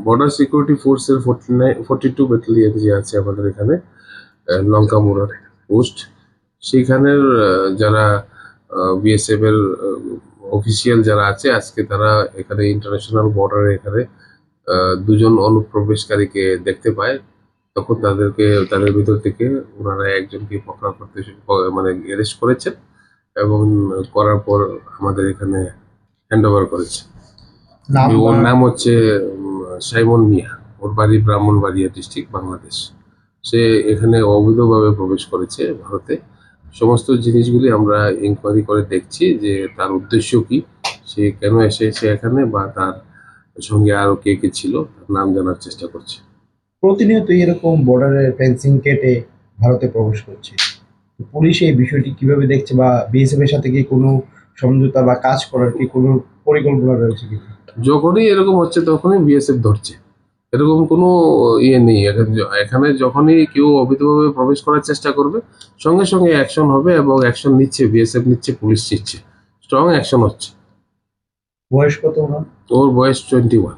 Border security ফোর্সের 42 battalion যে আছে আমাদের এখানে লঙ্কামুড়ার পোস্ট, সেইখানের যারা বিএসএফ এর অফিসিয়াল যারা আছে, আজকে তারা এখানে ইন্টারন্যাশনাল বর্ডারে এখানে দুজন অনুপ্রবেশকারীকে দেখতে পায়। তখন তাদের ভিতর থেকে ওনারা একজনকে পকড়া করতে মানে অ্যারেস্ট করেছেন এবং করার পর আমাদের এখানে হ্যান্ড ওভার করেছে। ওর নাম হচ্ছে সাইমন মিয়া। ওর বাড়ি ব্রাহ্মণবাড়িয়া ডিস্ট্রিক্ট, বাংলাদেশ। সে এখানে অবৈধভাবে প্রবেশ করেছে ভারতে। সমস্ত জিনিসগুলি আমরা ইনকোয়ারি করে দেখছি যে তার উদ্দেশ্য কি, সে কেন এসেছে এখানে, বা তার সঙ্গে আরো কে কে ছিল, তার নাম জানার চেষ্টা করছে। প্রতিনিয়ত এরকম বর্ডারের ফেন্সিং কেটে ভারতে প্রবেশ করছে। পুলিশ এই বিষয়টি কিভাবে দেখছে, বা বিএসএফ এর সাথে কি কোনো সমঝোতা বা কাজ করার কি কোনো পরিকল্পনা রয়েছে কি? যখনই এরকম হচ্ছে তখনই বিএসএফ ধরছে, এরকম কোনো ইয়ে নেই। এখানে যখনই কেউ অবৈধভাবে প্রবেশ করার চেষ্টা করবে, সঙ্গে সঙ্গে অ্যাকশন হবে এবং অ্যাকশন নিচ্ছে, বিএসএফ নিচ্ছে, পুলিশ নিচ্ছে, স্ট্রং অ্যাকশন হচ্ছে। বয়স কত ওনার? ওর বয়স 21।